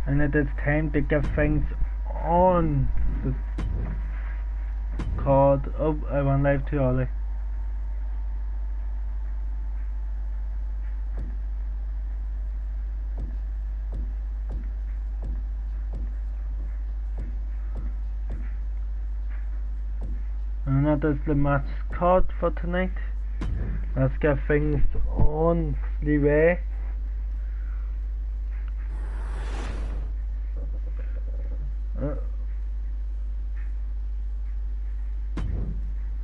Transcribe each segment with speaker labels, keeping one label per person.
Speaker 1: and it is time to get things on the card. Oh, I went live too early. And that is the match card for tonight. Let's get things on the way.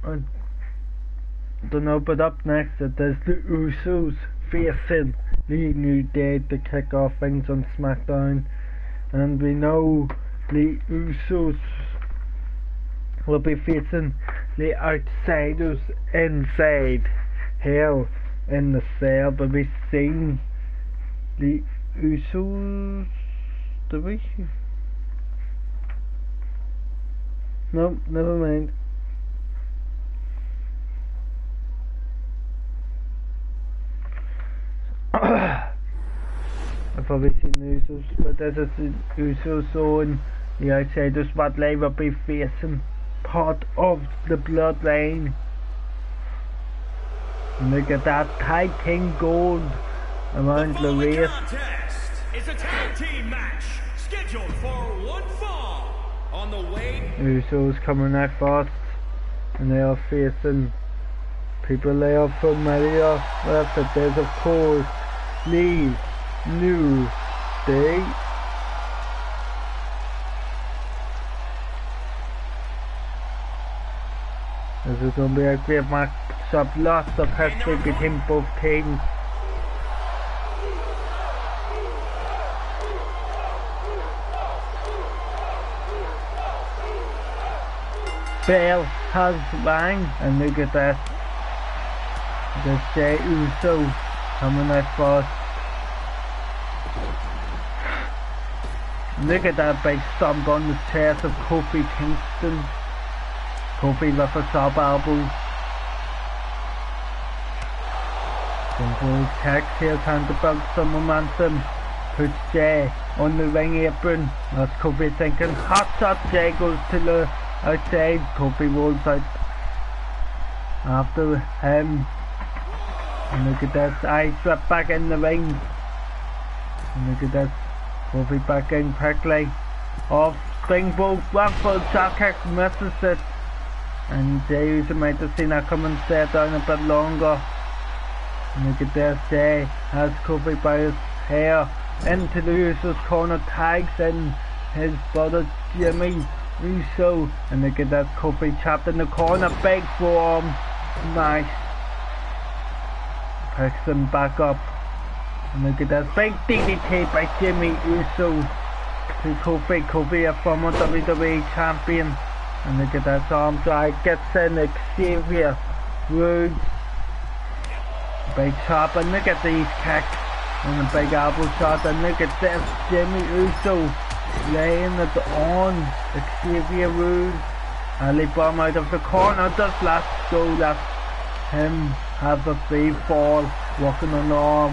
Speaker 1: I don't know, but up next it is the Usos facing the New Day to kick off things on SmackDown, and we know the Usos will be facing the Outsiders inside Hell in the Cell, but we've seen the Usos, did we? No, never mind. I've probably seen the Usos, but this is the Usos on the Outsiders spotlight will be facing part of the Bloodline. And look at that tag team gold around the race.
Speaker 2: It's a tag team match scheduled for one fall on the way.
Speaker 1: Usos coming out first, and they are facing people they are familiar with. There's of course the New Day. This is going to be a great match up, lots of history between both teams. Bell has rang, and look at that. There's Jey Uso coming out first. Look at that big stomp on the chest of Kofi Kingston. Kofi with a sub elbow. Controls kicks here, trying to build some momentum. Puts Jey on the ring apron. That's Kofi thinking. Hot shot. Jey goes to the outside. Kofi rolls out after him. And look at this. Eyes swept back in the ring. And look at this. Kofi back in quickly. Off springboard. One full shot kick. Misses it. And Jey Uso might have seen that coming, stay down a bit longer. And look at this, Jey has Kofi by his hair into the Uso's corner, tags in his brother Jimmy Uso. And look at that, Kofi trapped in the corner, big forearm, nice. Picks him back up. And look at that, big DDT by Jimmy Uso to Kofi. Kofi, a former WWE champion. And look at that arm drag, gets in Xavier Woods. Big chop, and look at these kicks. And a big elbow shot, and look at this, Jimmy Uso laying it on Xavier Woods. Ali bomb out of the corner, just let go, let him have a free fall, walking on the arm.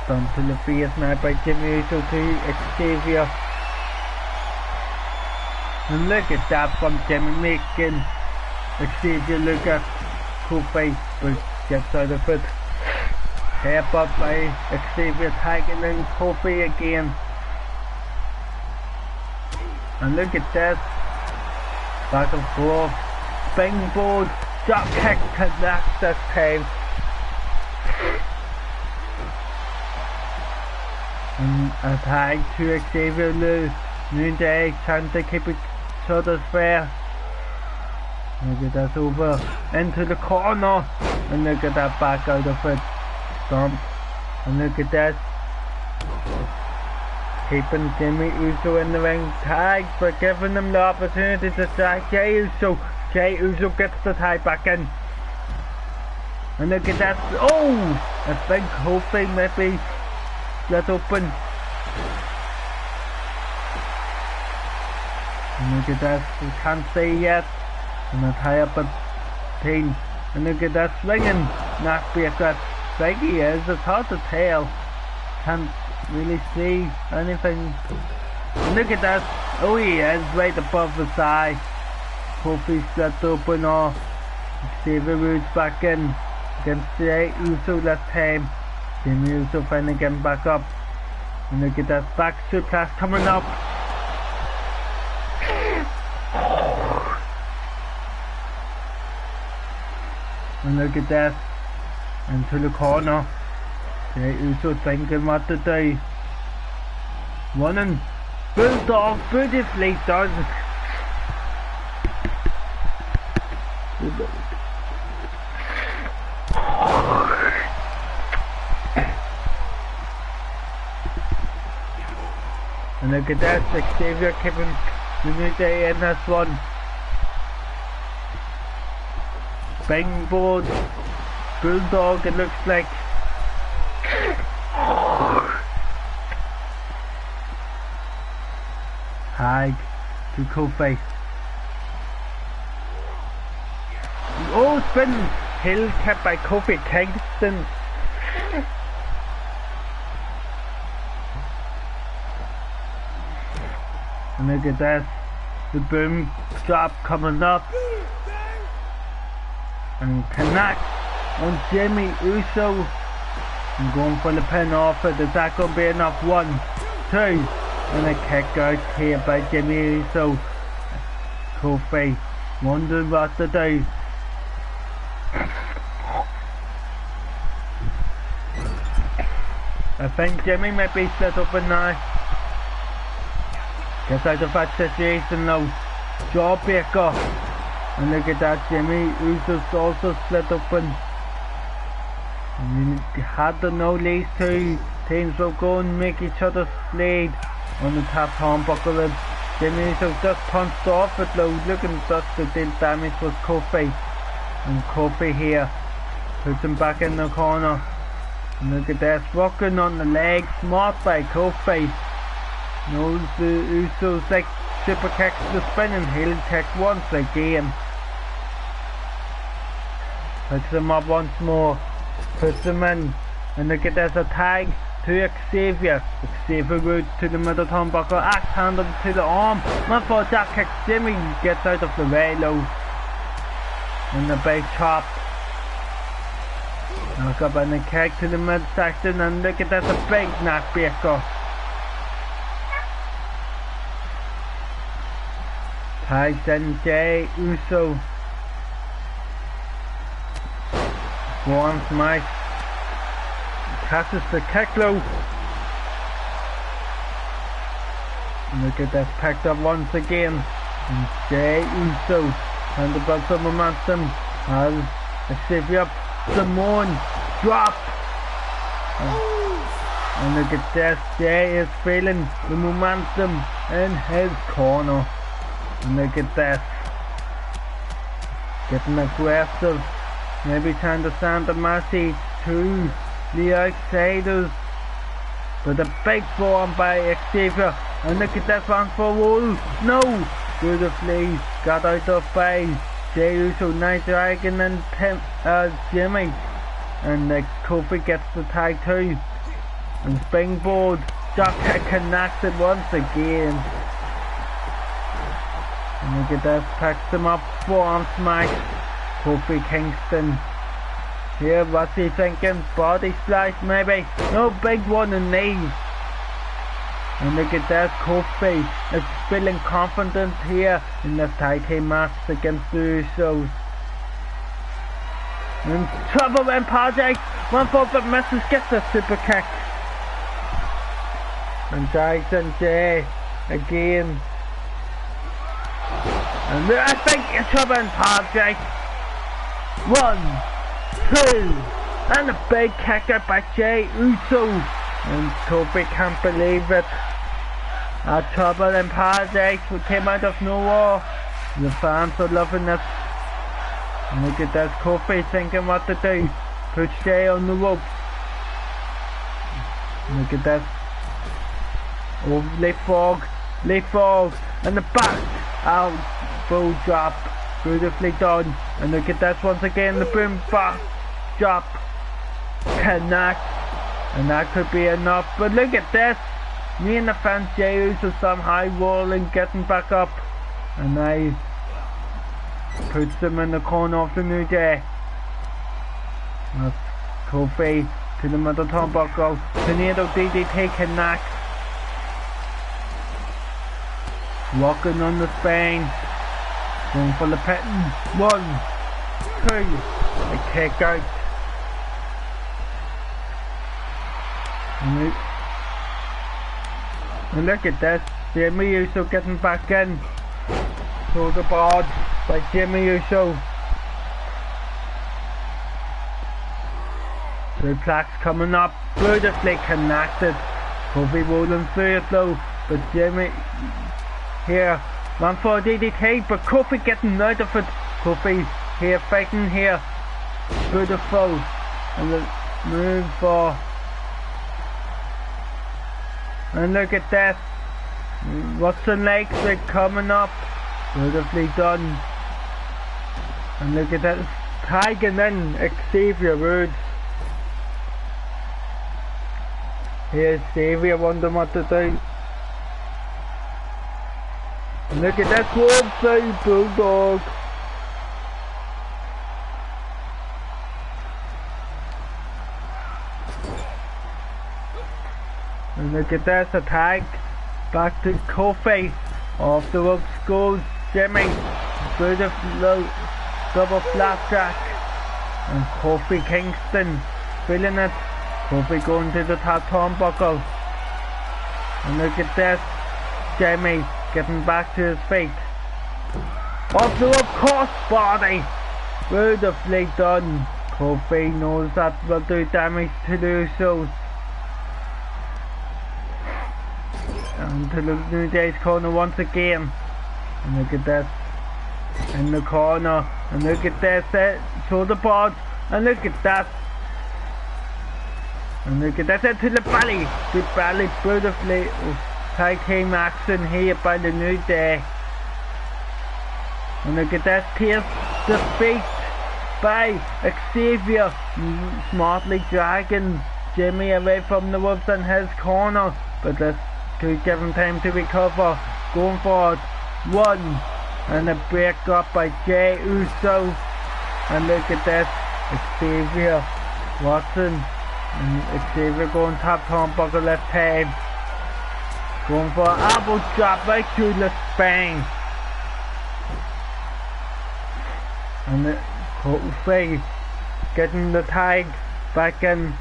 Speaker 1: Done to the face now by Jimmy Uso to Xavier. And look at that from Jimmy making Xavier look at Kofi, but gets out of it. Headbutt by Xavier, tagging in Kofi again. And look at this. Back and forth. Springboard. Drop kick connects this time. And a tag to Xavier New Day trying to keep each other's fair. Look at that, over into the corner, and look at that, back out of it. Stomp. And look at that, keeping Jimmy Uso in the ring, tag, but giving him the opportunity to tag Jey Uso. Jey Uso gets the tag back in. And look at that, oh, a big Kofi maybe split open. And look at that, you can't see yet. And a tie up a team. And look at that swinging neckbreaker. Big he is, it's hard to tell. Can't really see anything. Look at that. Oh, he is right above the side. Kofi's split open off. Xavier Woods back in against Jey Uso this time. Jimmy Uso finally getting back up. And look at that back suplex coming up. And look at that. Into the corner. Jey Uso thinking what to do. Running. Bulldog beautifully done. And look at that, Xavier keeping the New Day in this one. Bang board, Bulldog it looks like. Hag to Kofi. Oh, spin hill kept by Kofi Kingston. And look at this, the boom drop coming up. And connect on Jimmy Uso. I'm going for the pin off it. Is that going to be enough? 1, 2. And a kick out here by Jimmy Uso. Kofi wondering what to do. I think Jimmy might be split open now. Gets out of that situation now. Jawbreaker. And look at that, Jimmy Uso's also split open. And you had to know these two teams will go and make each other bleed on the top turnbuckle rib. Jimmy Uso just punched off it though, looking just to deal damage with Kofi. And Kofi here puts him back in the corner. And look at this, working on the leg, smart by Kofi. Knows the Usos like super kicks the spinning heel kick once again. Puts him up once more, puts him in, and look at this, a tag to Xavier. Xavier Woods to the middle turnbuckle, axe handle to the arm, one for jack kick, Jimmy gets out of the way low. And the big chop. Knock up and a kick to the midsection, and look at that, a big neckbreaker. Tags in Jey Uso. One smash. Catches the kick low. Look at this, picked up once again. And Jey Uso trying to build some momentum. Has a Xavier up. Simone drop. And look at this, Jey is feeling the momentum in his corner. And look at this, getting aggressive, maybe trying to send a message to the outsiders, but a big form by Xavier. And look at this one for Wolf, no, beautifully got out of by Jey Uso, Night Dragon and Jimmy, and Kofi gets the tag too, and springboard, drop kick connected once again. And look at this, picks him up, forearm smash. Kofi Kingston. Here, what's he thinking? Body splash maybe? No, big one in knees. And look at this, Kofi is feeling confident here in this tag team match against the Usos. In trouble when Project, 1-4 but misses, gets a super kick. And drags in Jey again. And I think it's trouble in Project. 1, 2, and a big kick out by Jey Uso. And Kofi can't believe it. A trouble in Paradise who came out of nowhere. The fans are loving this. And look at this, Kofi thinking what to do. Puts Jey on the rope. Look at this. Oh, leapfrog, and the back out, full drop, beautifully done. And look at this once again, the boom back drop, connect, And that could be enough. But look at this. Me and the fans, Jey Uso somehow rolling, getting back up. And now puts them in the corner of the New Day. That's Kofi to the middle turnbuckle. Tornado DDT connects. Walking on the spine. Going for the pin. 1, 2. A kick out. And look at this. Jimmy Uso getting back in. Shoulder board by Jimmy Uso. Suplex coming up. Beautifully connected. Kofi rolling through it though. But Jimmy here. One for a DDT, but Kofi getting out of it. Kofi here fighting here. Beautiful. And the move for. And look at that. What's the legs are coming up. Beautifully done. And look at that. Tagging in Xavier Woods. Here's Xavier wondering what to do. And look at that one side bulldog. And look at this attack. Back to Kofi. Off the ropes goes Jimmy. Beautiful double flapjack. And Kofi Kingston feeling it. Kofi going to the top turnbuckle. And look at this. Jimmy getting back to his feet. Off the rope crossbody. Beautifully done. Kofi knows that will do damage to the Usos. And to the New Day's corner once again. And look at this. In the corner. And look at this. Shoulder board. And look at that. And look at that. To the belly. The belly beautifully. Tag team action here by the New Day. And look at that. Pierce defeat by Xavier. Smartly dragging Jimmy away from the ropes in his corner. But this could give him time to recover. Going forward. 1. And a break up by Jey Uso. And look at this. Xavier Watson. And Xavier going top turnbuckle left time. Going for an elbow drop right through the spine. And Kofi getting the tag back in.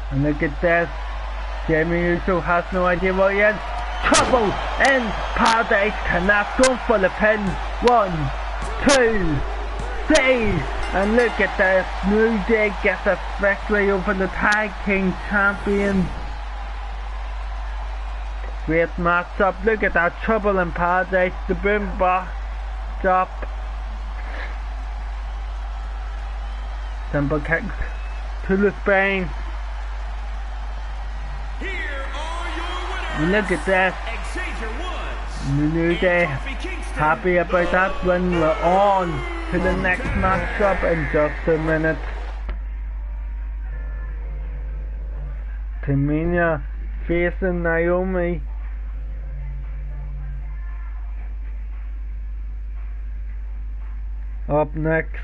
Speaker 1: And look at this. Jimmy Uso has no idea what he is. Trouble in Paradise. Cannot go for the pin. 1, 2, 3. And look at this. New Day gets a victory over the Tag Team Champions. Great matchup. Look at that. Trouble in Paradise. The boom box drop. Simple kicks to the spine. Look at that. The New Day happy about that when we're on to the next matchup in just a minute. Tamina facing Naomi. Up next.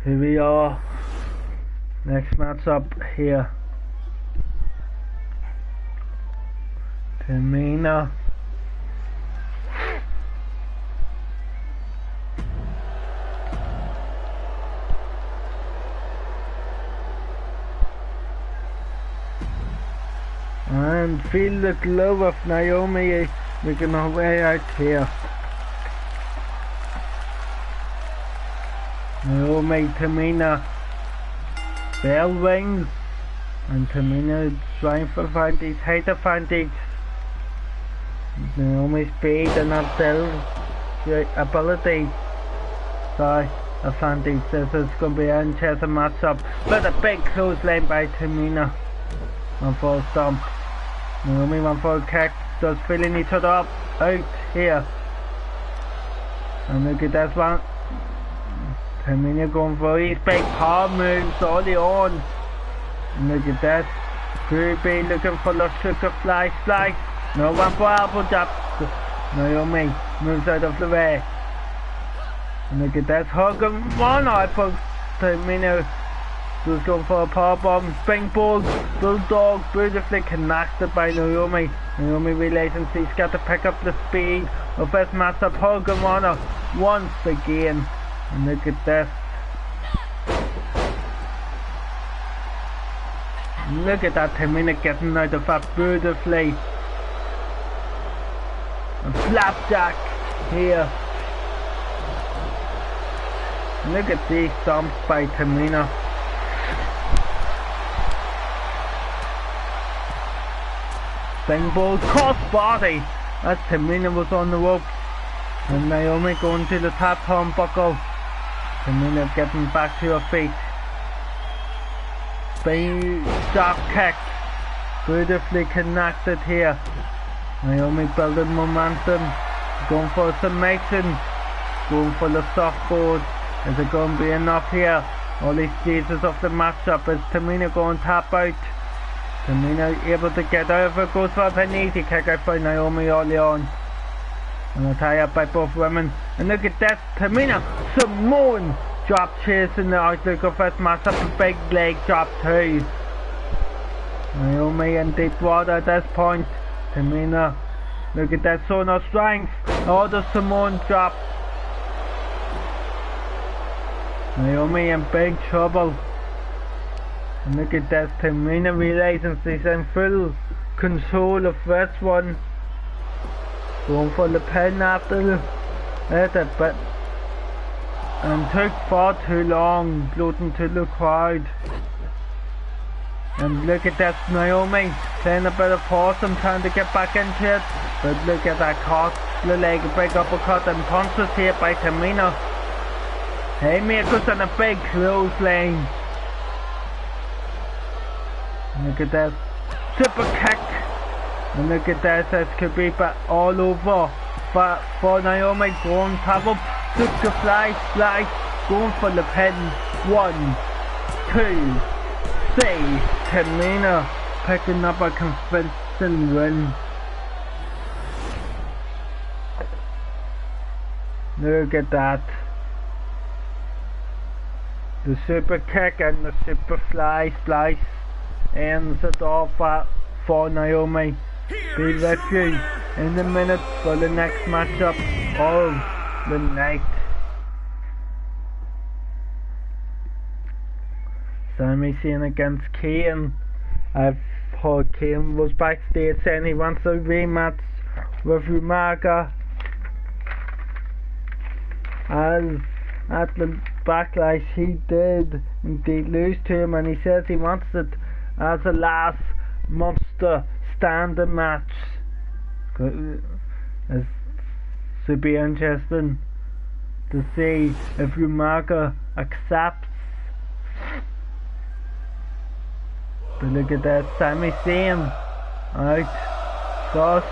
Speaker 1: Here we are. Next matchup here. Tamina. And feel the glow of Naomi making her way out here. Naomi, Tamina, bell rings, And Tamina trying to find these hater advantage. Naomi's speed and ability. Sorry, advantage. This is going to be an interesting matchup. But a big clothesline by Tamina. One full stomp. Naomi one full kick. Just filling each other up. Out here. And look at this one. Tamina going for these big power moves early on. And look at this. Ruby looking for the sugar fly slice. No one for elbow drop. Naomi moves out of the way. And look at this. Hug and one out for Tamina. Just going for a powerbomb. Springboard. Bulldog beautifully connected by Naomi. Naomi realizing she's got to pick up the speed of this matchup. Hug and one once again. And look at this. Look at that Tamina getting out of that beautifully. And flapjack here. Look at these stomps by Tamina. Springboard crossbody. As Tamina was on the ropes. And Naomi going to the top turnbuckle. Tamina getting back to her feet. Spin drop kick. Beautifully connected here. Naomi building momentum. Going for a submission. Going for the softboard. Is it going to be enough here? All these stages of the matchup. Is Tamina going to tap out? Tamina able to get out of it. Goes for an easy kick out by Naomi early on. And a tie up by both women. And look at that, Tamina Samoan drop chasing the outlook of this matchup. A big leg drop too. Naomi in deep water at this point. Tamina, look at that zone of strength. Oh, the Samoan drop. Naomi in big trouble. And look at that, Tamina realizing she's in full control of this one. Going for the pin after it, but and took far too long, floating to the crowd. And look at that, Naomi playing a bit of force and trying to get back into it. But look at that caught the leg, a big uppercut and punches here by Tamina. Haymakers and a big clothesline. Look at that super kick. And look at that, this could be all over for Naomi. Going top up, super fly, going for the pin. 1, 2, 3. Tamina picking up a convincing win. Look at that. The super kick and the super fly splice ends it off for Naomi. Be with you in a minute for the next matchup of the night. Sami Zayn against Kane. I've heard Kane was backstage saying he wants a rematch with Umaga. As at the backlash he did indeed lose to him, and he says he wants it as a last monster standing match. It should be interesting to see if Umaga accepts. But look at that, Sami Zayn out first.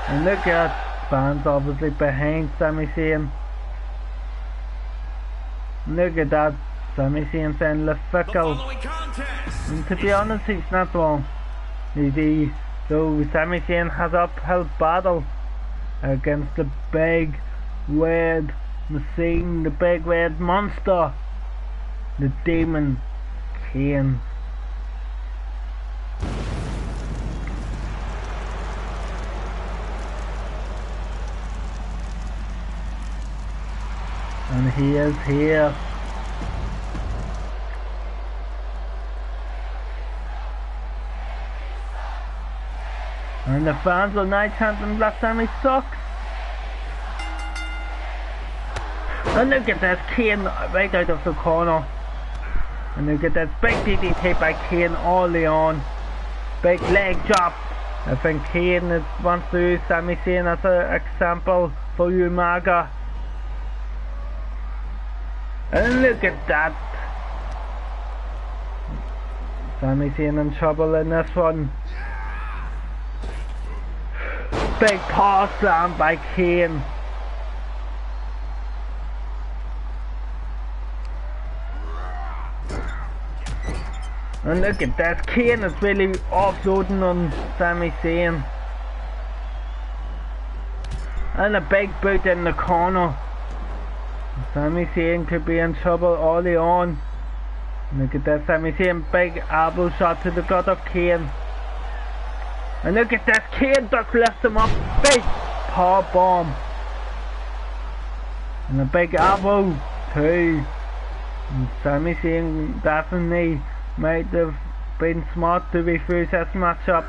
Speaker 1: And look at fans obviously behind Sami Zayn. Look at that, Sami Zayn saying Le Fickle. And to be honest, he's not wrong. Though Sami Zayn has uphill battle against the big red machine, the big red monster, the demon Kane. And he is here. And the fans are now chanting that Sami sucks. And look at this, Kane right out of the corner. And look at this big DDT by Kane early on. Big leg drop. I think Kane wants to use Sami Zayn as an example for Umaga. And look at that. Sami Zayn in trouble in this one. Big paw slam by Kane. And look at that, Kane is really offloading on Sami Zayn. And a big boot in the corner. Sami Zayn could be in trouble early on. Look at that, Sami Zayn, big elbow shot to the gut of Kane. And look at this, Kane just lifts him up, big power bomb. And a big elbow too. And Sami Zayn definitely might have been smart to refuse this matchup.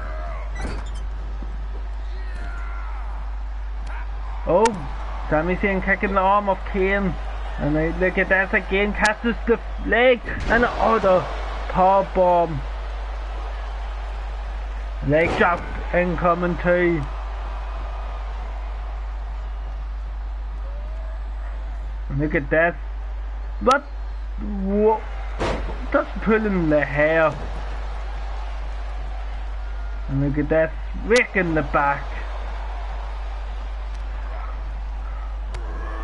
Speaker 1: Oh, Sami Zayn kicking the arm of Kane. And look at this again, catches the leg and another power bomb. Leg drop incoming too. Look at this. What? Whoa. Just pulling the hair. And look at this, raking the back.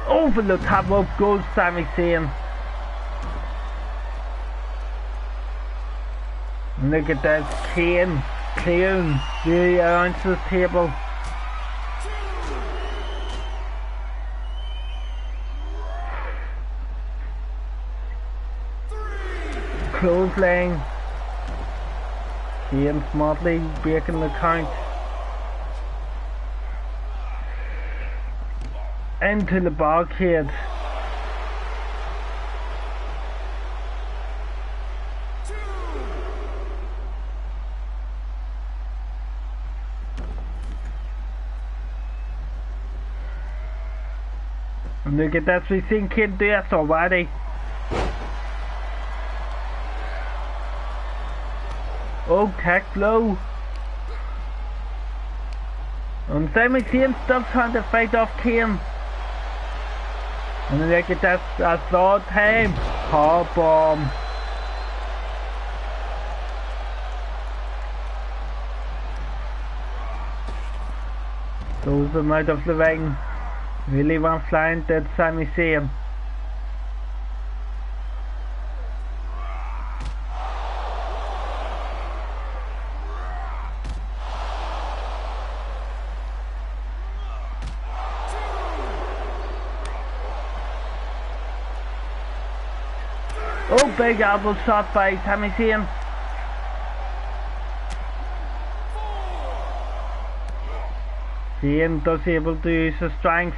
Speaker 1: Over the top rope goes Sami Zayn. And look at this, Kane clearing the announcer's table. Clothesline. Kane smartly breaking the count. Into the barricade. And look at that, we've seen Kane do this already. Oh, kick low. And Sami Zayn still trying to fight off Kane. And look at that, a third time. Power bomb. Throws him out of the ring. Really went flying, did Sami Zayn. Oh, big elbow shot by Sami Zayn. Zayn does able to use his strength.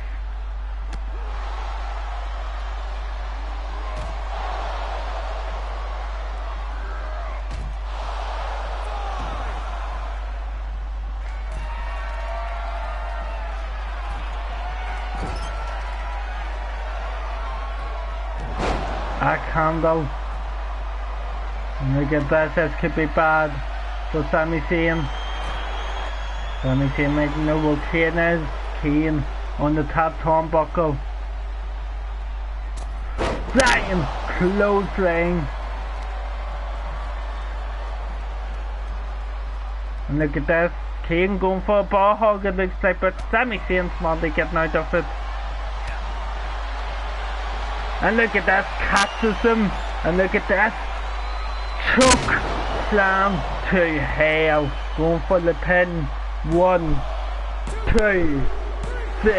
Speaker 1: Handle. And look at this could be bad for Sami Zayn. Sami Zayn making know where Kane is. Kane on the top turnbuckle. Flying clothesline. And look at this. Kane going for a bar hug it looks like, but Sami Zayn smartly getting out of it. And look at that, catches him, and look at that, choke slam to hell, going for the pin, 1, 2, 3,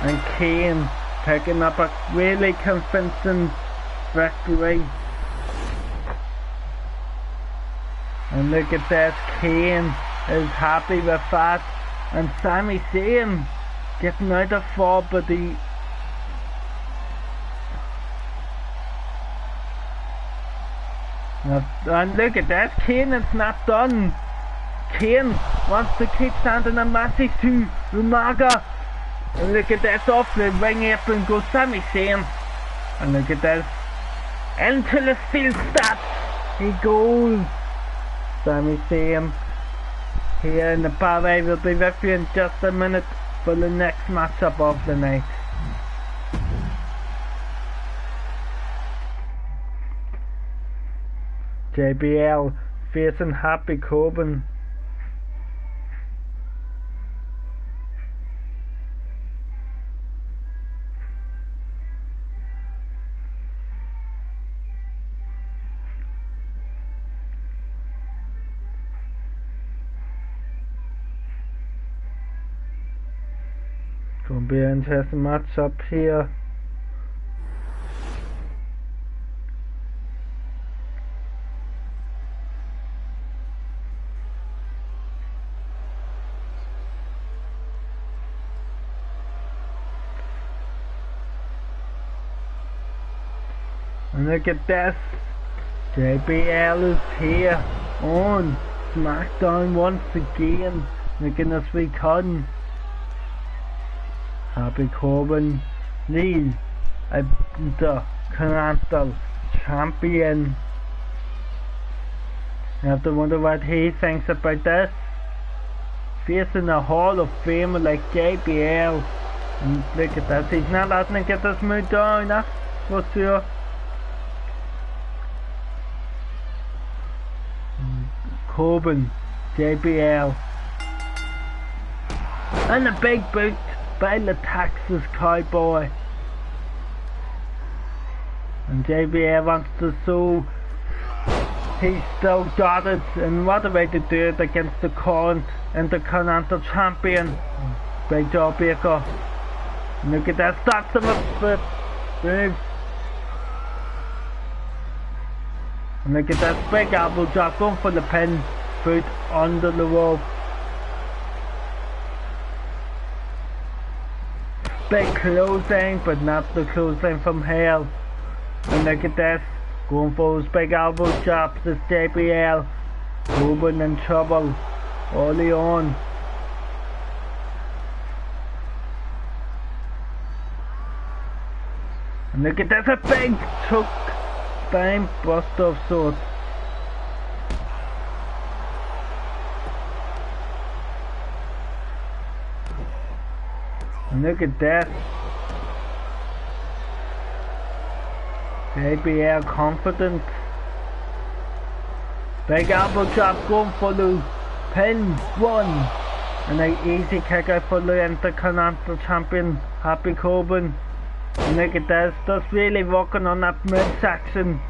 Speaker 1: and Kane picking up a really convincing victory. And look at this, Kane is happy with that, and Sami Zayn getting out of 4, but he and look at that, Kane is not done. Kane wants to keep sending a message to Umaga. And look at that, off the ring apron goes Sami Zayn. And look at this. Into the steel steps. He goes. Sami Zayn here in the ballet. Will be with you in just a minute for the next matchup of the night. JBL facing Happy Corbin. Gonna be an interesting matchup here. And look at this. JBL is here on SmackDown once again, making us return. Happy Corbin leads the Continental Champion. You have to wonder what he thinks about this. Facing a Hall of Famer like JBL. And look at that, he's not letting him get this move down, that's for sure. Corbin, JBL. And a big boot by the Texas Cowboy. And JBL wants to show he's still got it, and what a way to do it against the current Intercontinental Champion. Great job, Baker. And look at that, starts him up with moves. And look at that big elbow drop, going for the pin, foot under the rope. Big clothesline, but not the clothesline from hell. And look at this, going for those big elbow chops. This JBL, Corbin in trouble early on. And look at this, a big choke, spine buster of sorts. And look at that. JBL confident. Big elbow drop, going for the pin. One. And an easy kick out for the Intercontinental Champion, Happy Corbin. And look at this, just really working on that midsection.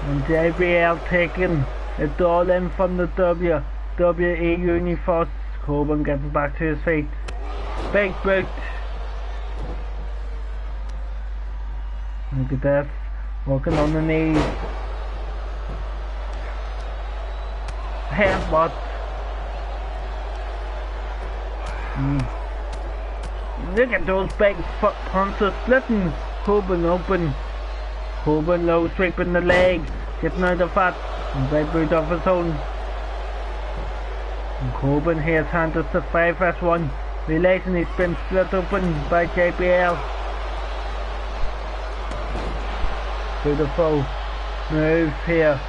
Speaker 1: And JBL taking it all in from the WWE Universe. Corbin getting back to his feet. Big boot. Look at this, working on the knees. Headbutt. Look at those big foot punches, splitting Corbin open. Corbin low, sweeping the leg, getting out of that, and big boot of his own. And Corbin here is handed to 5-1, realizing he's been split open by JBL. Beautiful moves here.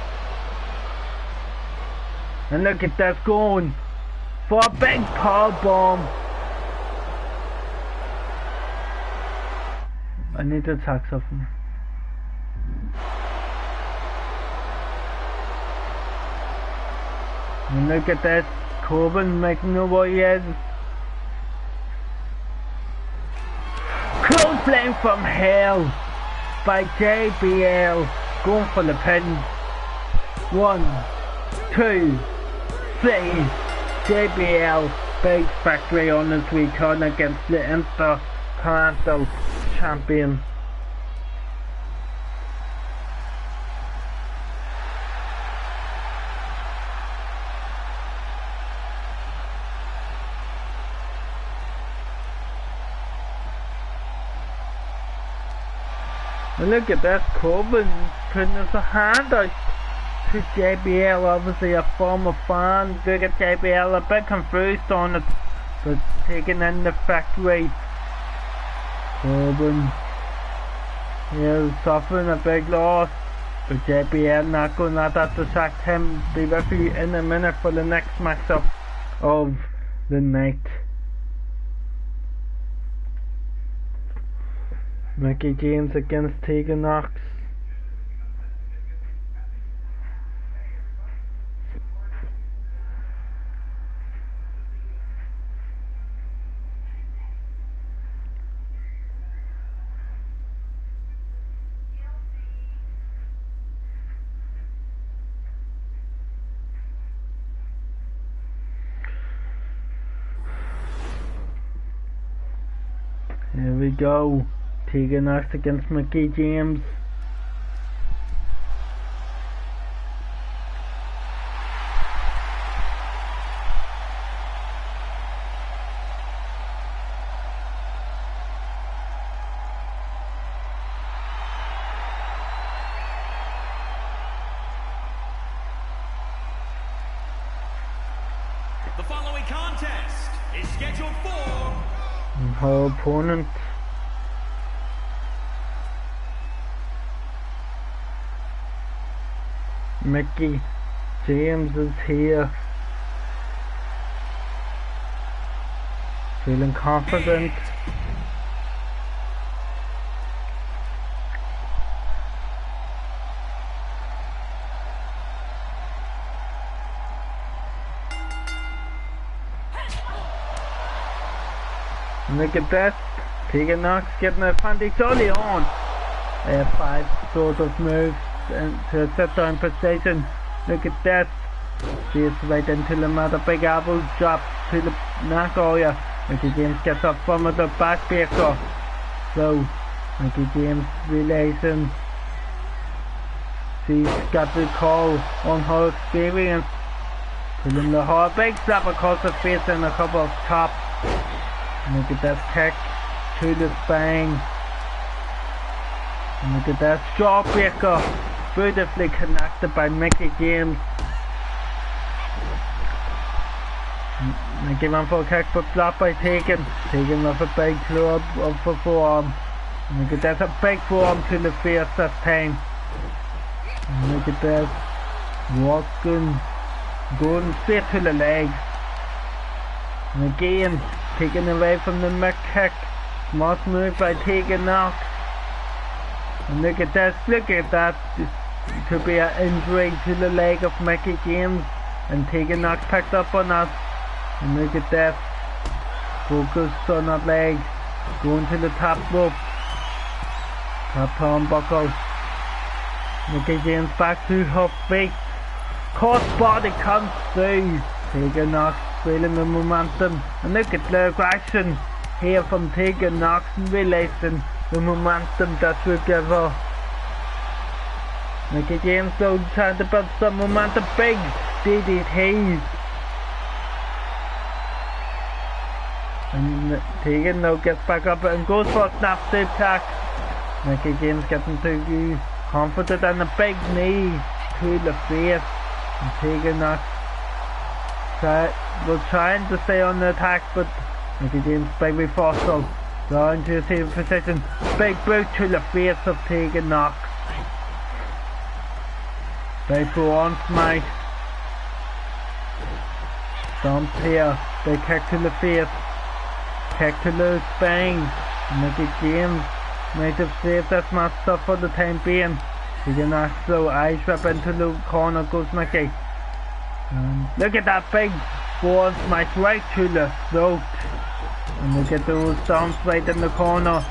Speaker 1: And look at that, going for a big power bomb. I need to attack something. And look at that, Corbin making no what he is. Clothesline from hell by JBL, going for the pin. 1, 2, 3. JBL big victory on his return against the Intercontinental Champion. And look at that, Corbin putting his hand out to JBL, obviously a former fan. Look at JBL, a bit confused on it. but taking in the factory. Corbin here suffering a big loss, but JBL not going to let that distract him. Be with you in a minute for the next matchup of the night. Mickey James against Tegan Knox. Here we go. Tegan Knox against Mickey James.
Speaker 2: The following contest is scheduled for
Speaker 1: Her opponent, Mickey James, is here, feeling confident. Look at that, Tegan Knox getting a advantage early on. 5 sort of moves into a sit down position. Look at that. She's right into the mat, a big elbow drop to the neck area. Mickey James gets up from the back breaker. So Mickey James realizing she's got the call on her experience. Pulling the hard big slap across the face and a couple of chops. Look at that kick to the spine. And look at that jawbreaker, beautifully connected by Mickey James. Mickey went for a kick but blocked by Tegan. Tegan with a big club of the forearm. And look at that, a big forearm to the face this time. And look at that, walking, going straight to the legs. And again, taken away from the mid kick. Smart move by Tegan Knox. And look at this, look at that. It could be an injury to the leg of Mickey James. And Tegan Knox picked up on that. And look at that. Focused on that leg. Going to the top rope. Top turnbuckle. Mickey James back to her feet. Cross body comes through. Tegan Knox feeling the momentum, and look at the aggression here from Tegan Knox, realizing the momentum that will give her. Mickey James though trying to build some momentum, big DDTs. And Tegan now gets back up and goes for a snap attack. Mickey James getting too confident, and a big knee to the face. And Tegan Knox was trying to stay on the attack, but Mickey James big reversal down to the same position. Big boot to the face of Tegan Knox. Big forearm smash. Stomp here. Big kick to the face. Kick to the spine. Mickey James might have saved this match stuff for the time being. Tegan Knox slow eyes whip into the corner goes Mickey. Look at that big forearm smash right to the throat. And look at those stomps right in the corner.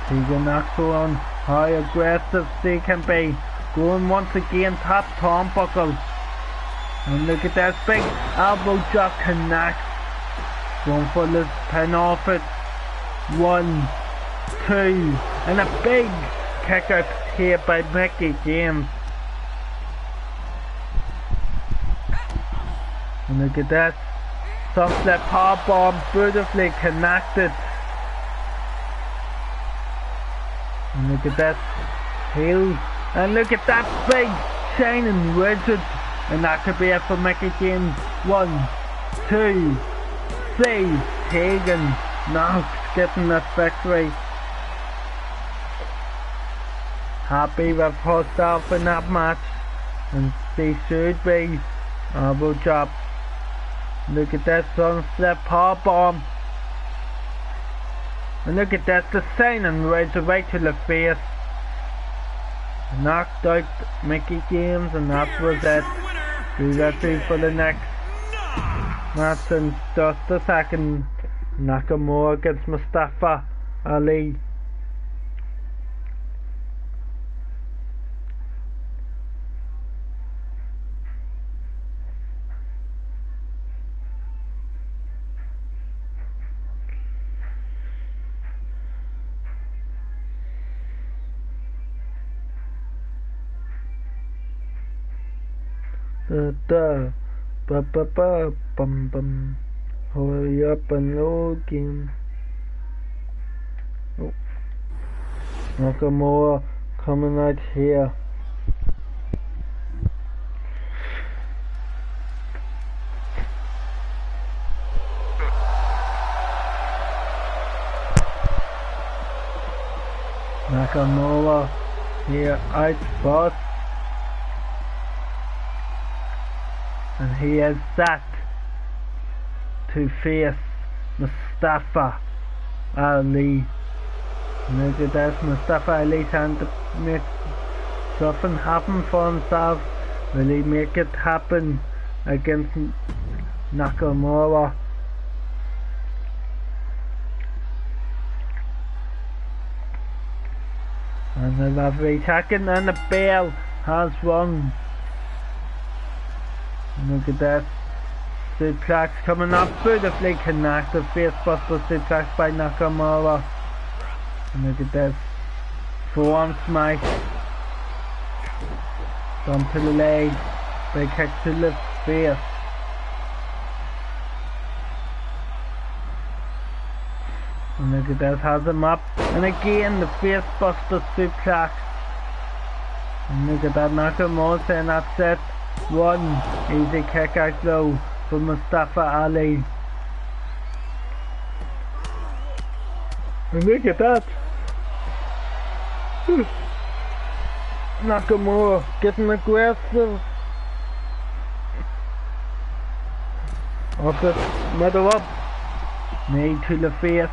Speaker 1: Tegan Knox on how aggressive they can be. Going once again top turnbuckle. And look at that big elbow drop connect. Going for the pin off it. 1, 2, and a big kick out here by Mickey James. And look at that. Soft slap power bomb, beautifully connected. And look at that heel. And look at that big shining widget. And that could be it for Mickey James. 1, 2, 3. Hagen Knox getting the victory. Happy with herself in that match, and they should be. Elbow drop. Look at that sunset power bomb. And look at that, the signing right to the face. Knocked out Mickey James, and that was it. Do that through for the next match in just a second. Nakamura against Mustafa Ali. Bum bum. Hurry up and load game. Oh. Nakamura coming out here. Nakamura here out first. And he is set to face Mustafa Ali. Look at this, Mustafa Ali trying to make something happen for himself. Will he make it happen against Nakamura? And the referee checking, and the bell has rung. Look at that. Suplex coming up, beautifully connected. Facebuster suplex by Nakamura. And look at this. Forearm smash. Thumb to the leg. Big kick to the face. And look at this, has him up. And again the facebuster suplex. And look at that, Nakamura saying that's it. One easy kick out low for Mustafa Ali. And look at that. Nakamura getting aggressive. Off the middle up. Knee to the face.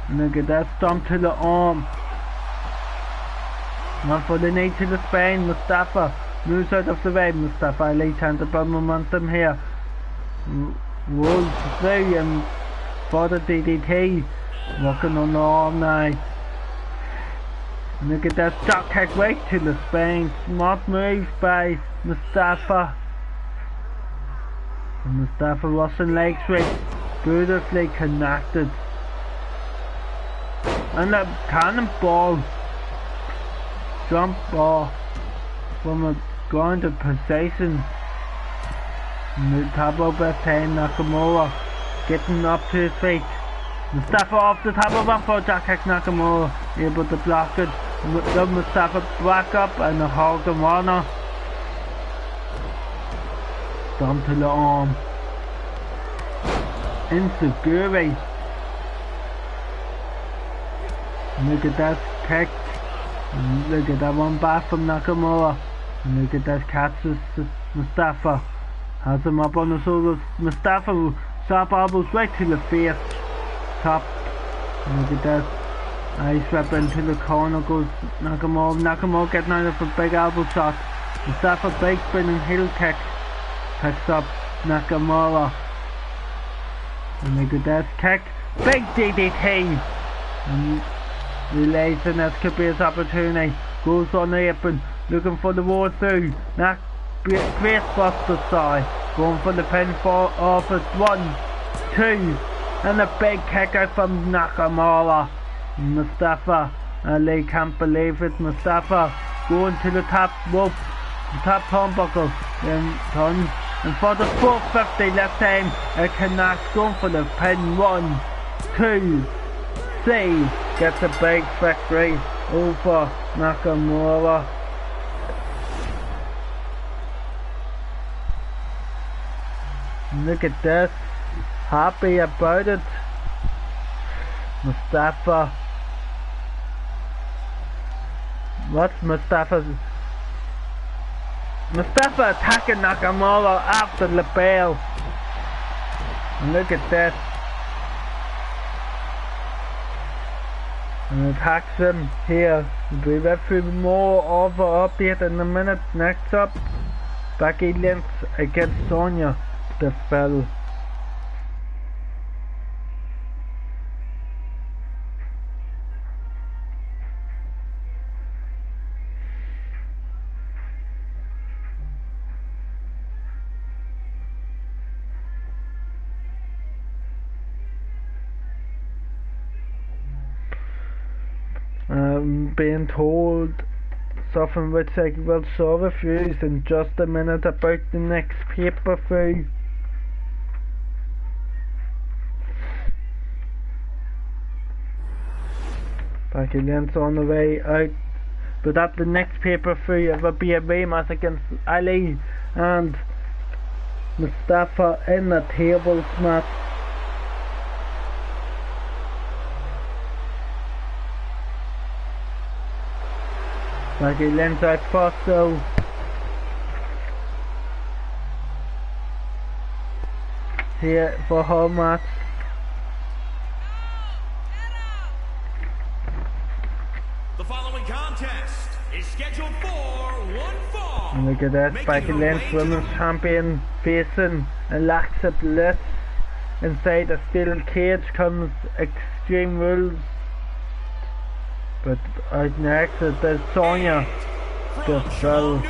Speaker 1: And look at that, stomp to the arm. One for the knee to the spine. Mustafa moves out of the way. Mustafa Ali trying to build momentum here. Rolls through and for the DDT. Working on the arm now. Look at that drop kick right to the spine. Smart move by Mustafa. And Mustafa Russian leg sweep. Beautifully connected. And a cannonball. Jump ball from a grounded position. The top of the time, Nakamura getting up to his feet. Mustafa off the top of one for Jack kick. Nakamura able to block it. Then Mustafa back up and a hog and runner. Stomp to the arm. Insecurity. Look at that kick. Look at that one back from Nakamura. And look at that catches Mustafa. Has him up on the shoulders. Mustafa sharp elbows right to the face. Top. And look at that. Ice whip into the corner goes Nakamura. Nakamura getting out of a big elbow shot. Mustafa big spinning heel kick. Picks up Nakamura. And look at that kick. Big DDT. And realizing this could be his opportunity. Goes on the apron. Looking for the roll through. Great buster side. Going for the pinfall off it. 1, 2. And a big kick out from Nakamura. Mustafa Ali can't believe it. Mustafa going to the top rope. The top turnbuckle. Then turns. And for the 450 left time. It connects. Going for the pin. 1, 2, 3. Gets a big victory over Nakamura. Look at this. Happy about it. Mustafa. What's Mustafa's? Mustafa attacking Nakamura after the bell. And look at this. And attacks him here. We'll be through more of the update in a minute. Next up, Becky Lynch against Sonya Deville. Being told something which I will show with you in just a minute about the next pay-per-view. Becky Lynch on the way out, but at the next pay-per-view it will be a rematch against Ali and Mustafa in the tables match. Becky Lynch out first though. Here for her match.
Speaker 2: The following contest is scheduled for one fall.
Speaker 1: And look at that, Becky Lynch, women's champion, facing Alexa Bliss. Inside a steel cage comes Extreme Rules. But out next there's Sonya Deville.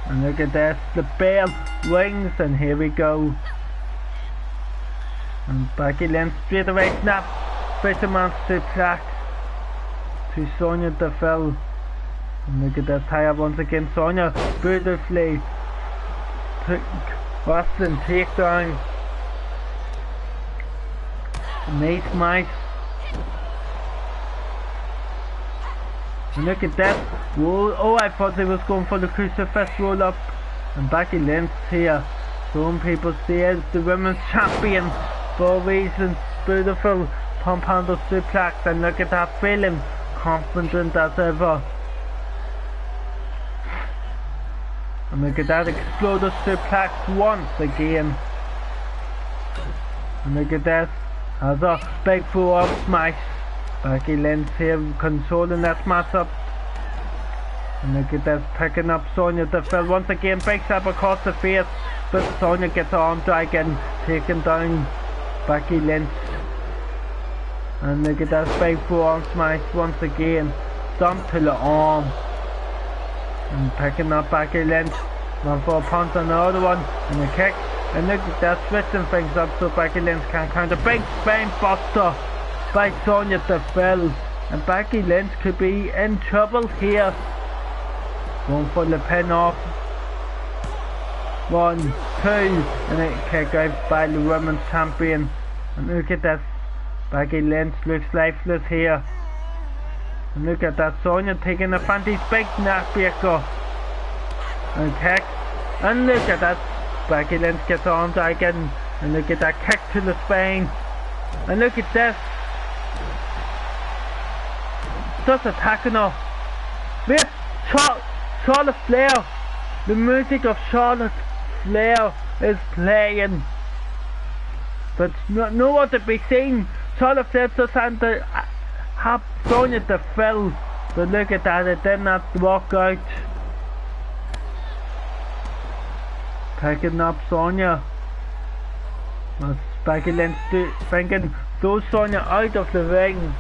Speaker 1: And look at this, the bell rings and here we go. And Becky Lynch straight away snap Fisherman's suplex to Sonya Deville. And look at this tie up once again, Sonya beautifully Wrestling takedown. Nice. And look at that. Whoa. Oh, I thought they was going for the crucifix roll up. And Becky Lynch here. Some people say it's the women's champion for a reason. Beautiful pump handle suplex. And look at that, feeling confident as ever. And look at that, exploder suplex once again. And look at this, has a big full up smash. Becky Lynch here controlling that match up. And look at this, picking up Sonya Deville once again, big step across the face. But Sonya gets her arm dragging, taking down Becky Lynch. And look at that, big full arm smash once again. Stomp to the arm. And picking up Becky Lynch. One for a punch on the other one. And a kick. And look at that, switching things up so Becky Lynch can counter. Big spine buster by Sonya Deville. And Becky Lynch could be in trouble here. Going for the pin off. 1, 2. And a kick out by the women's champion. And look at that. Becky Lynch looks lifeless here. And look at that, Sonya taking the fancy big neckbreaker. And kick. And look at that. Becky Lynch gets her arms again. And look at that kick to the spine. And look at this. Just attacking her. Wait, Charlotte Flair. The music of Charlotte Flair is playing. But no one to be seen. Charlotte Flair just had to have Sonya Deville. But look at that, it did not work out. Picking up Sonya. That's Becky Lynch thinking, throw Sonya out of the ring.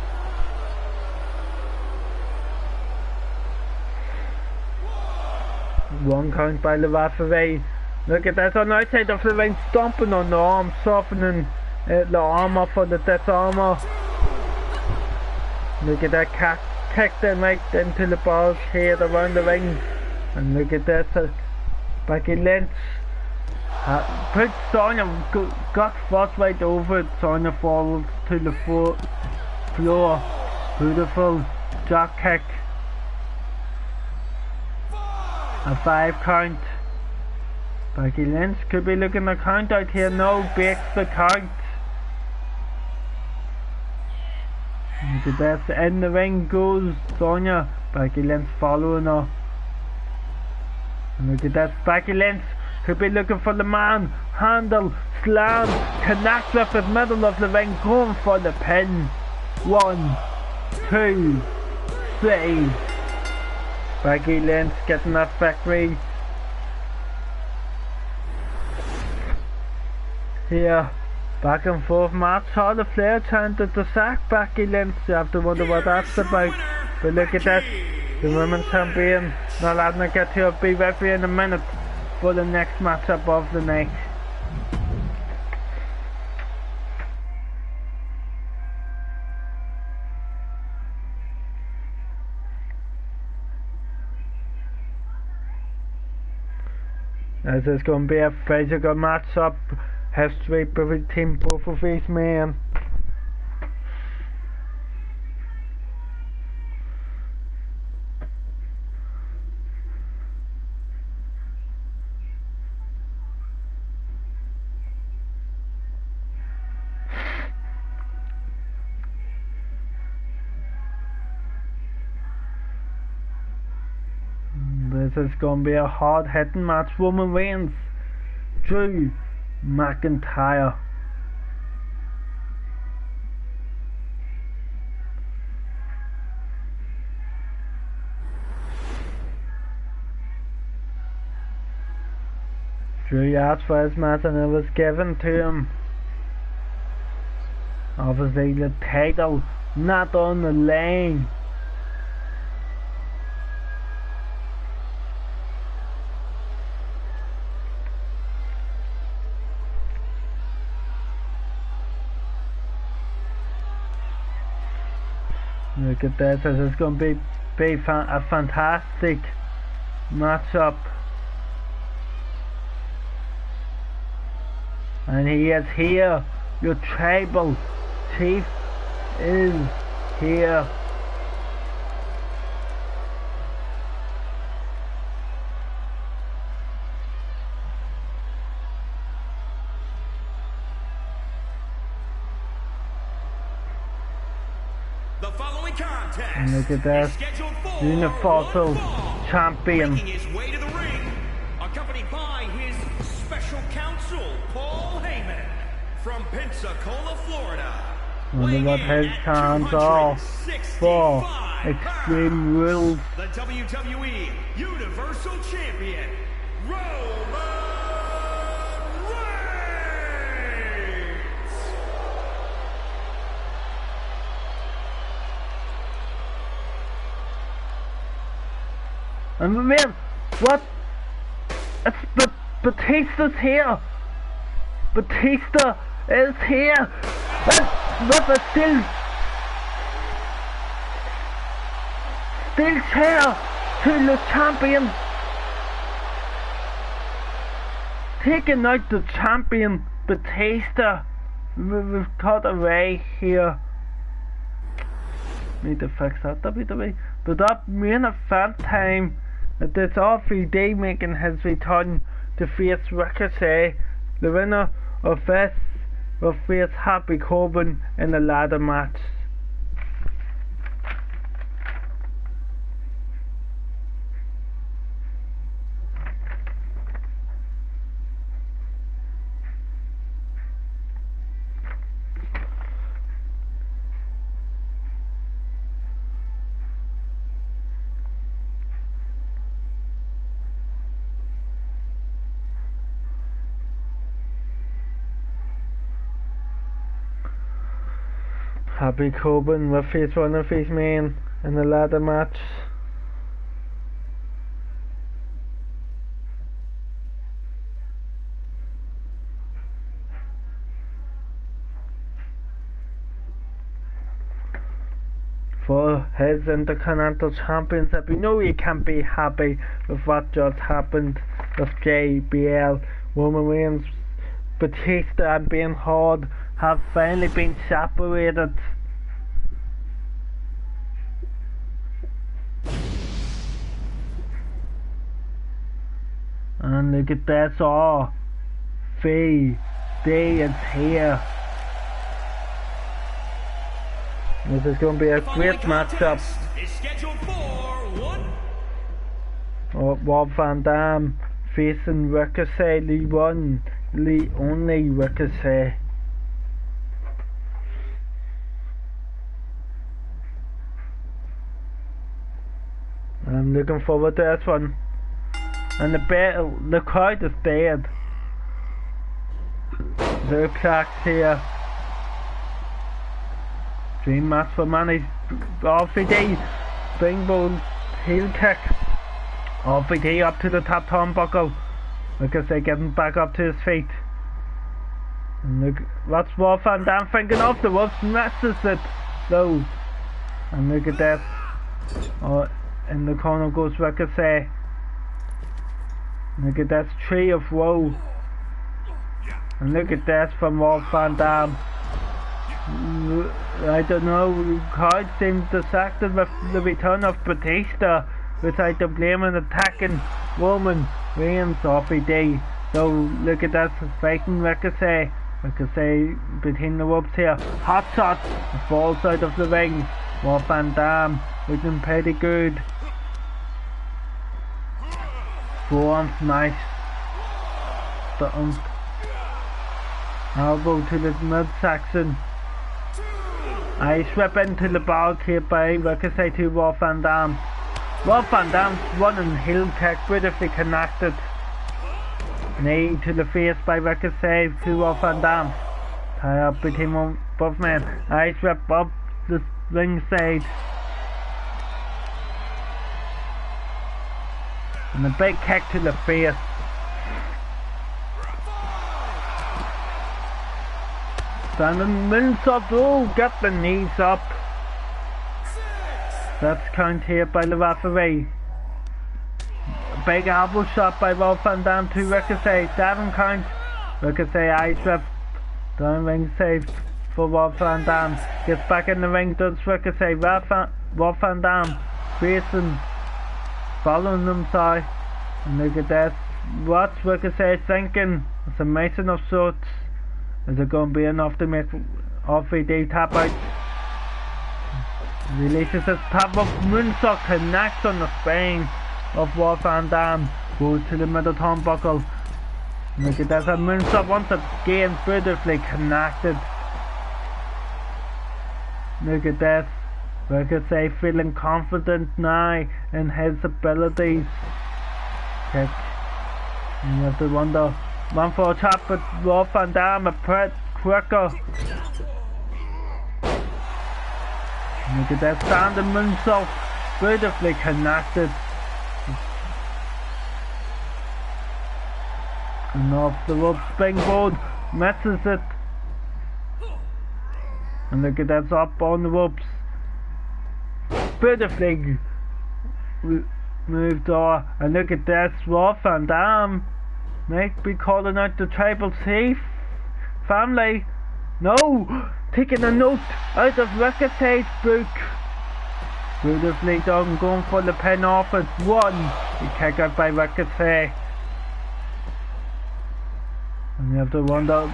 Speaker 1: One count by the referee. Look at that, on the outside of the ring, stomping on the arm, softening the armor for the disarmer. Look at that, kicked them right into the ball's head around the ring. And look at this, Becky Lynch put Sonya, got thrust right over it. Sonya falls to the floor. Beautiful drop kick. A 5 count. Becky Lynch could be looking to count out here. No, breaks the count. Look at this. In the ring goes Sonya. Becky Lynch following her. And look at this. Becky Lynch could be looking for the man. Handle, slam, connect with the middle of the ring, going for the pin. 1, 2, 3. Becky Lynch getting that victory. Here, back and forth match. All the Flair chanted to sack Becky Lynch. You have to wonder what that's about. But look at this. The women's champion not letting her get here. Be referee in a minute for the next matchup of the night. This is going to be a physical matchup. History between both of these men. This is going to be a hard hitting match. Roman Reigns, Drew McIntyre. Drew asked for his match and it was given to him. Obviously the title not on the line. Look at this. This is going to be a fantastic matchup. And he is here. Your tribal chief is here.
Speaker 2: The following contest
Speaker 1: And look at this. Universal champion.
Speaker 2: making his way to the ring, accompanied by his special counsel, Paul Heyman, from Pensacola, Florida.
Speaker 1: Wonder what his plans are for Extreme Rules.
Speaker 2: The WWE Universal Champion, Roman Reigns.
Speaker 1: And man, what? It's Batista's here. Batista is here. With a steel chair to the champion. Taking out the champion, Batista. We've cut away here. Need to fix that, WWE. But that main event time, it's RVD making his return to face Ricochet. The winner of this will face Happy Corbin in a ladder match. Happy Corbin will face one of his men in the ladder match. For his Intercontinental Championship, you know you can't be happy with what just happened with JBL. Roman Reigns, Batista and being hard have finally been separated. look at this. Oh, Day is here. This is going to be a great matchup. Rob Van Dam facing Ricochet, the only Ricochet. I'm looking forward to this one. And the crowd is dead. The cracks here. Dream match for Manny. RVD. Springboard heel kick. RVD up to the top turnbuckle. Ricochet getting back up to his feet. And look, what's Rob Van Dam thinking of? The Wolves messes it though. And look at that. Oh, in the corner goes Ricochet. Look at that tree of woe. And look at this from Rob Van Dam. I don't know, the crowd seems distracted with the return of Batista, without the blame and attacking Roman Reigns RVD. So look at that, fighting Ricochet. Ricochet between the ropes here. Hot shot, falls out of the ring. Rob Van Dam looking pretty good. Forearm smash. The elbow to the midsection. I swept into the bar here by Ricochet to Rob Van Dam. Rob Van Dam's running heel kick beautifully connected. Knee to the face by Ricochet to Rob Van Dam. Tie up between both men. I swept up the ringside. And a big kick to the face. Standing moonsault, oh, get the knees up. That's count here by the referee. A big elbow shot by Rob Van Dam to Ricochet, 7 count. Ricochet eye swept, down ring saved for Rob Van Dam. Gets back in the ring, does Ricochet. Rob Van Dam facing, following them, sorry. And look at this. What's Ricochet thinking? It's a mason of sorts. Is it going to be enough to make RVD tap out? Releases his tap up, moonsault connects on the spine of Rob Van Dam. Goes to the middle turnbuckle. Look at that, a moonsault once again beautifully connected. Look at this. Ricochet feeling confident now in his abilities. Kick. And you have to wonder. One for a chop, but Rob Van Dam a bit quicker. Look at that standing moonsault, beautifully connected. And off the rope, springboard, misses it. And look at that, up on the ropes. Beautifully moved on. And look at this, Rob Van Dam might be calling out the Tribal Chief family. No! Taking a note out of Ricochet's book. Beautifully done, going for the pin off at 1. The kick out by Ricochet. And you have to wonder,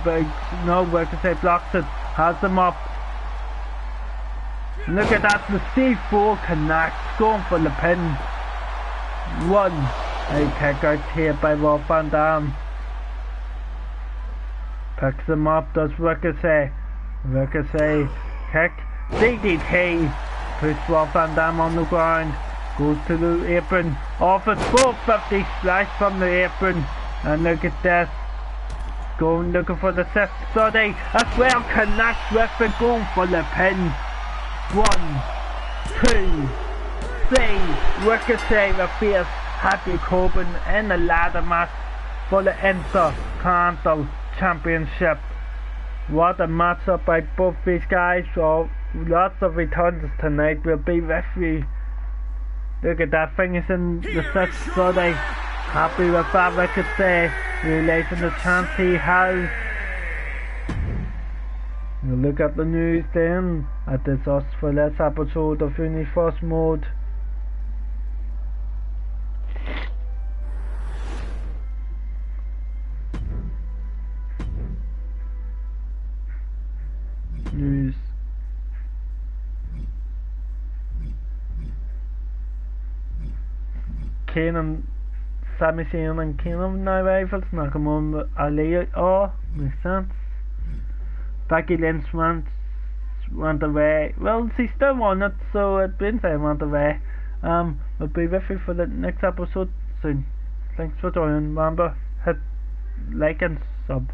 Speaker 1: no, Ricochet blocks it, has him up. Look at that, the C4 connects, going for the pin. 1. A kick out here by Rob Van Dam. Picks him up, does Ricochet. Ricochet kick, DDT, puts Rob Van Dam on the ground, goes to the apron, off at 450 splash from the apron, and look at this, going looking for the 630, as well connects with it, going for the pin. 1, 2, 3, Ricochet the face Happy Corbin in the ladder match for the Intercontinental Championship. What a matchup by both these guys. So lots of returns tonight will be with you. Look at that, finishing the 630. Happy with that, I could say, realizing the chance he has. We'll look at the news then. That is us for this episode of Universe Mode. Kane and Sami Zayn and Kane are now rivals. Nakamura, Ali, oh, makes sense. Becky Lynch went away. Well, she still won it, so it means I went away. We'll be with you for the next episode soon. Thanks for joining. Remember, hit like and sub.